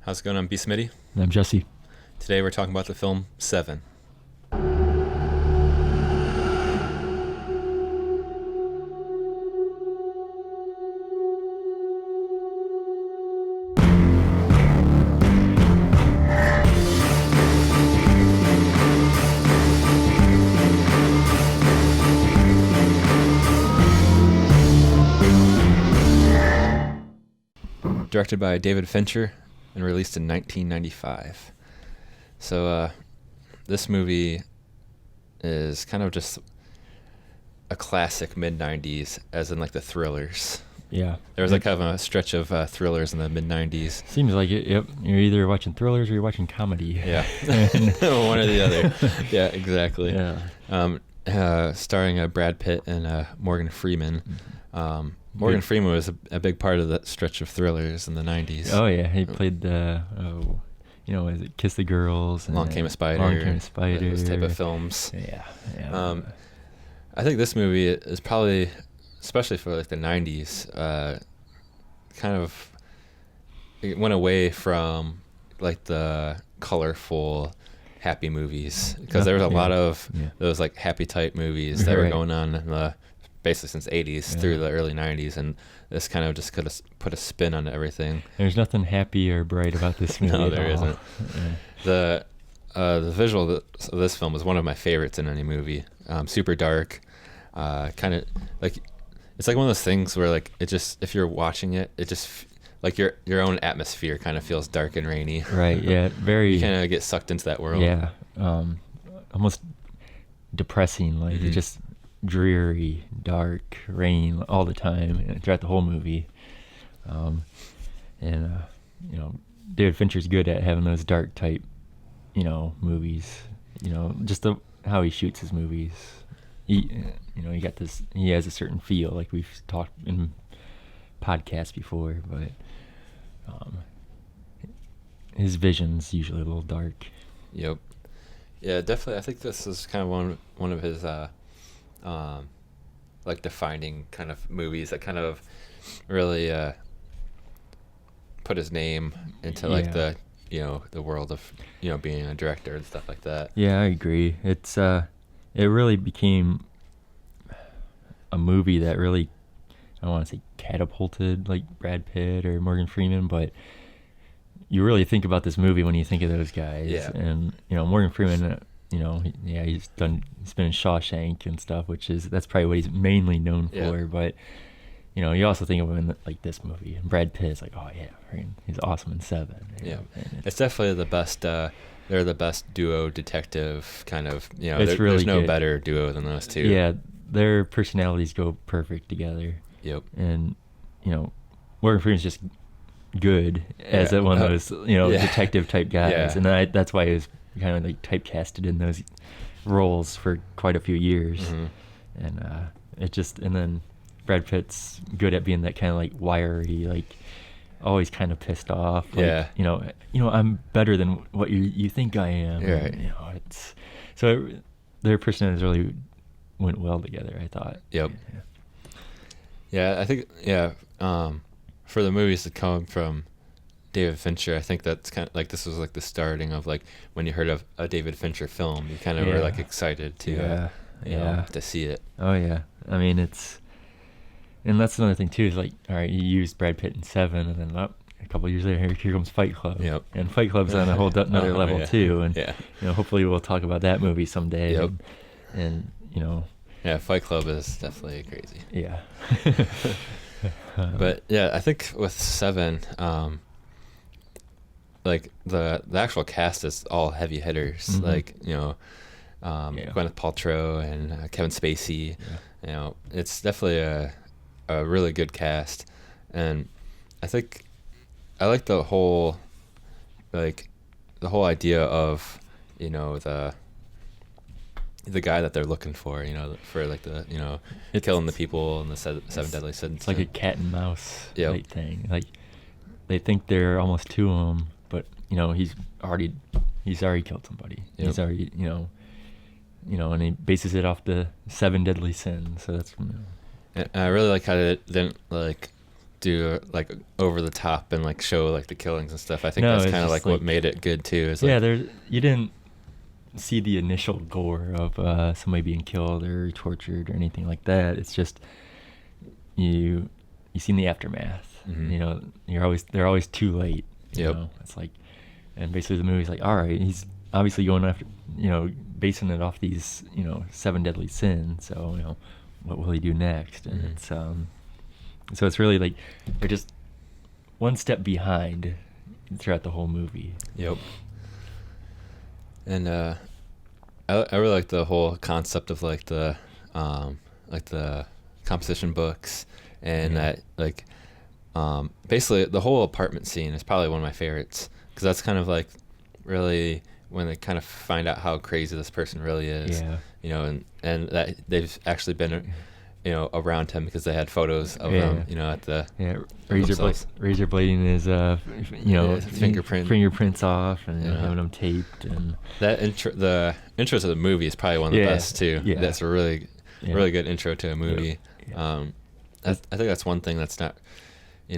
How's it going? I'm B. Smitty. And I'm Jesse. Today we're talking about the film Seven. Directed by David Fincher and released in 1995. So this movie is kind of just a classic mid-90s, as in like the thrillers. Yeah. There was like kind of a stretch of thrillers in the mid-90s. Seems like it, yep. You're either watching thrillers or you're watching comedy. Yeah. One or the other. Yeah, exactly. Yeah. Starring Brad Pitt and Morgan Freeman. Morgan Freeman was a big part of that stretch of thrillers in the 90s. Oh, yeah. He played is it Kiss the Girls? And Along Came a Spider. Along Came a Spider. Those type of films. Yeah. I think this movie is probably, especially for like the 90s, kind of, it went away from like the colorful, happy movies, because there was a lot of those like happy type movies that were going on in the basically since the 80s through the early 90s, and this kind of just could have put a spin on everything. There's nothing happy or bright about this movie. No, there isn't. Yeah. The visual of this film is one of my favorites in any movie. Super dark, kind of like, it's like one of those things where like it just, if you're watching it, it just like your own atmosphere kind of feels dark and rainy. Right. Yeah. Very. You kind of get sucked into that world. Yeah. Almost depressing. Like it just dreary, dark, rain all the time throughout the whole movie. David Fincher's good at having those dark type, movies. Just how he shoots his movies. He has a certain feel, like we've talked in podcasts before, but his vision's usually a little dark. Yep. Yeah, definitely. I think this is kind of one of his like defining kind of movies that kind of really put his name into like the the world of being a director and stuff like that. Yeah, I agree. It's it really became a movie that really, I don't want to say catapulted like Brad Pitt or Morgan Freeman, but you really think about this movie when you think of those guys. Yeah. And Morgan Freeman, he's been in Shawshank and stuff, that's probably what he's mainly known for. But you also think of him in like this movie, and Brad Pitt is like, oh yeah, he's awesome in Seven. It's definitely the best. They're the best duo detective kind of. It's really there's no good. Better duo than those two. Yeah, their personalities go perfect together. Yep. And Morgan Freeman's just good as one of those detective type guys, and that's why he was kind of like typecasted in those roles for quite a few years. And and then Brad Pitt's good at being that kind of like wiry, like always kind of pissed off. Like, I'm better than what you think I am. Right. And, their personalities really went well together, I thought. Yep. Yeah, I think for the movies that come from David Fincher, I think that's kind of like, this was like the starting of like when you heard of a David Fincher film, you kind of were like excited to to see it. Oh yeah, I mean and that's another thing too, is like, all right, you used Brad Pitt in Seven, and then a couple of years later, here comes Fight Club. Yep. And Fight Club's on a whole another level too, and hopefully we'll talk about that movie someday. Yep. And yeah, Fight Club is definitely crazy. Yeah. But yeah, I think with Seven, like the actual cast is all heavy hitters, like Gwyneth Paltrow and Kevin Spacey. It's definitely a really good cast, and I think I like the whole idea of the guy that they're looking for, for like the killing the people and the seven deadly sins. It's like a cat and mouse Yep. thing. Like they think they're almost to him, but he's already killed somebody. Yep. He's already and he bases it off the seven deadly sins. So that's. And I really like how it didn't like do like over the top and like show like the killings and stuff. I think No, that's it's kind of just, like what made it good too. Is yeah, like, you didn't see the initial gore of somebody being killed or tortured or anything like that. It's just you seen the aftermath. Mhm. You know, they're always too late. You Yep. know? It's like, and basically the movie's like, all right, he's obviously going after, basing it off these 7 deadly sins. So what will he do next? And Mhm. it's so it's really like they're just one step behind throughout the whole movie. Yep. And I really like the whole concept of like the composition books, and Yeah. that like basically the whole apartment scene is probably one of my favorites, because that's kind of like really when they kind of find out how crazy this person really is. Yeah. And that they've actually been around him because they had photos of Yeah. him at the razor themselves. blading his fingerprints off and Yeah. having them taped, and That the intro to the movie is probably one of the Yeah, best too. yeah. That's a really good intro to a movie. Yeah. I think that's one thing that's not, they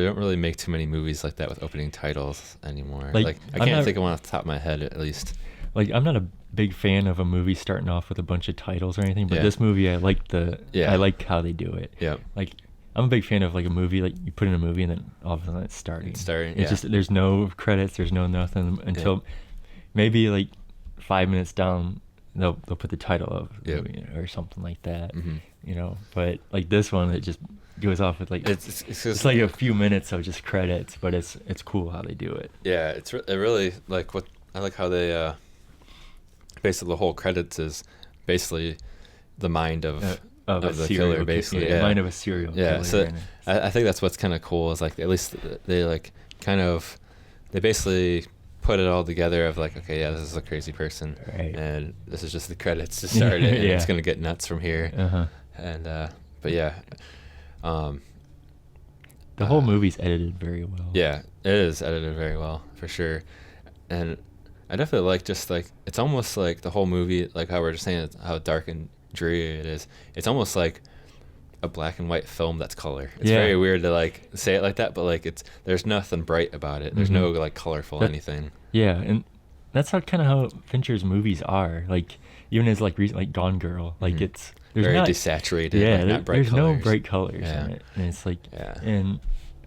don't really make too many movies like that with opening titles anymore. Like I can't think of one off the top of my head at least. Like, I'm not a big fan of a movie starting off with a bunch of titles or anything, but Yeah. this movie, I like Yeah. I like how they do it. Yeah. Like, I'm a big fan of like a movie, like you put in a movie and then all of a sudden it's starting. It's starting, It's yeah. just, there's no credits, there's no nothing until maybe like 5 minutes down, they'll put the title of the Yep. movie or something like that. Mhm. But like this one, it just goes off with like, It's just, it's like a few minutes of just credits, but it's cool how they do it. yeah, it really like what I like how they basically the whole credits is basically the mind of a the serial killer, basically. yeah, mind of a serial Yeah, killer. so and I think that's what's kind of cool is like at least they like kind of they basically put it all together of like, okay, yeah, this is a crazy person, Right. and this is just the credits to start it, and Yeah. it's gonna get nuts from here. Uh-huh. And but yeah, The whole movie's edited very well. yeah, it is edited very well for sure, and I definitely like just like it's almost like the whole movie, like how we're just saying how dark and dreary it is. It's almost like a black and white film that's color. It's Yeah. very weird to like say it like that, but like there's nothing bright about it. There's no like colorful anything. Yeah, and that's how Fincher's movies are. Like, even his like like Gone Girl, like Mhm. it's there's Very not desaturated. yeah, like, not bright there's colors. no bright colors Yeah. in it, and it's like Yeah. and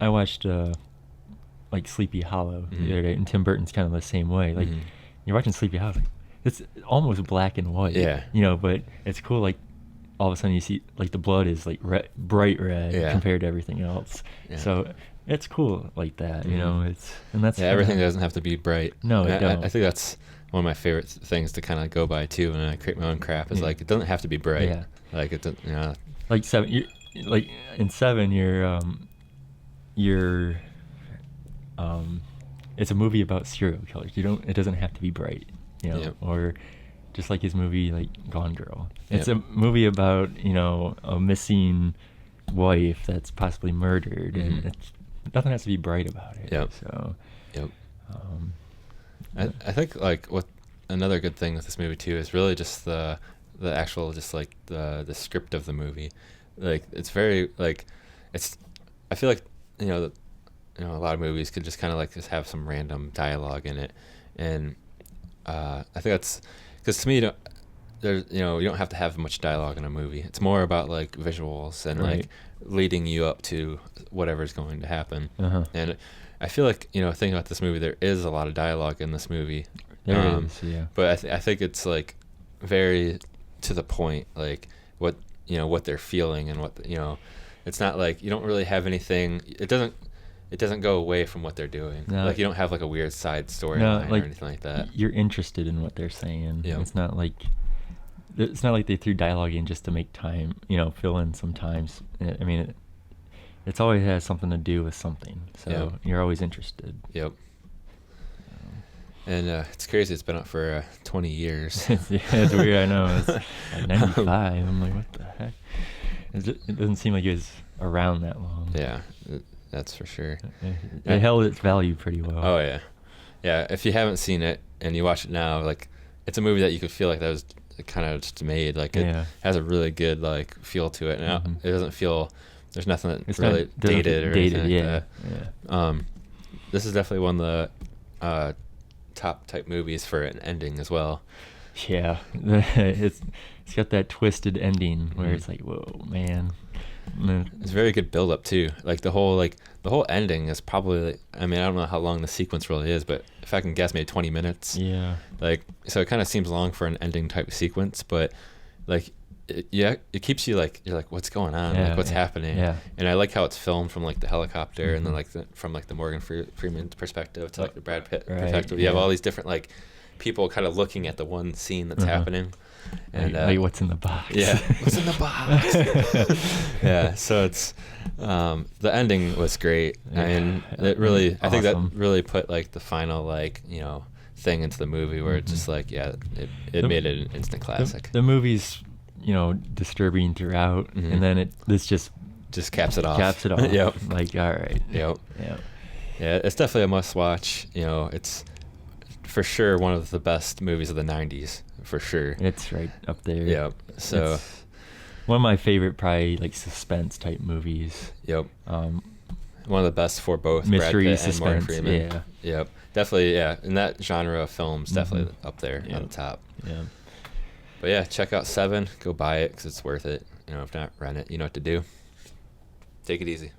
I watched like Sleepy Hollow Mhm. the other day, and Tim Burton's kind of the same way. Like, Mhm. you're watching Sleepy Hollow, like, it's almost black and white. Yeah. But it's cool. Like, all of a sudden you see like the blood is like bright red Yeah. compared to everything else. Yeah. So it's cool like that. Mhm. That's Yeah, everything doesn't have to be bright. No, And it don't. I think that's one of my favorite things to kind of go by too when I create my own crap is Yeah. like it doesn't have to be bright. Yeah. Like it doesn't, Like Seven. Like in Seven, you're it's a movie about serial killers. It doesn't have to be bright, Yep. or just like his movie like Gone Girl. It's Yep. a movie about a missing wife that's possibly murdered, Mhm. and nothing has to be bright about it. Yep. So, Yep. um, I think like what another good thing with this movie too is really just the actual just like the script of the movie. Like it's very like it's I feel like a lot of movies could just kind of like just have some random dialogue in it, and I think that's because to me there's you don't have to have much dialogue in a movie. It's more about like visuals and Right. like leading you up to whatever's going to happen. Uh-huh. And I feel like thinking about this movie, there is a lot of dialogue in this movie. There is, yeah. But I think it's like very to the point, like what they're feeling and what it's not like you don't really have anything. It doesn't go away from what they're doing. No. Like you don't have like a weird side storyline No, or like, anything like that. You're interested in what they're saying. Yeah. It's not like they threw dialogue in just to make time, fill in sometimes. I mean, it's always has something to do with something. So Yeah. you're always interested. Yep. And it's crazy. It's been out for 20 years. It's weird. I know. It's at 95. I'm like, what the heck? It doesn't seem like it was around that long. Yeah, that's for sure. It held its value pretty well. Oh yeah, yeah. If you haven't seen it and you watch it now, like it's a movie that you could feel like that was kind of just made. Like it Yeah. has a really good like feel to it, and Mhm. it doesn't feel There's nothing that It's really not, doesn't dated feel or dated. anything Yeah, like yeah. that. This is definitely one of the top type movies for an ending as well. Yeah, it's got that twisted ending where Mhm. it's like, whoa, man. It's very good build up too. Like the whole ending is probably like, I mean, I don't know how long the sequence really is, but if I can guess, maybe 20 minutes. Yeah. Like, so it kind of seems long for an ending type sequence, but like it keeps you like, you're like, what's going on? Yeah, Like what's yeah, happening? yeah. And I like how it's filmed from like the helicopter and then Mhm. like from like the Morgan Freeman's perspective to like the Brad Pitt Right, perspective. You have yeah. all these different like people kind of looking at the one scene that's happening. And like what's in the box? Yeah, what's in the box? Yeah, so it's the ending was great. Yeah, I mean, it really, I think that awesome. really put like the final like thing into the movie where it's just like it made it an instant classic. The movie's disturbing throughout, Mhm. and then this just caps it off. Yep. Like, all right. Yep. Yeah. Yeah, it's definitely a must watch. It's for sure one of the best movies of the 90s, for sure. It's right up there. Yep. So It's one of my favorite, probably like suspense type movies. yep. One of the best for both Mystery, Brad Pitt and Morgan suspense. Freeman. Yeah. Yep. Definitely, yeah. In that genre of films, definitely up there on the top. Yeah. But yeah, check out 7. Go buy it because it's worth it. If not, rent it. You know what to do. Take it easy.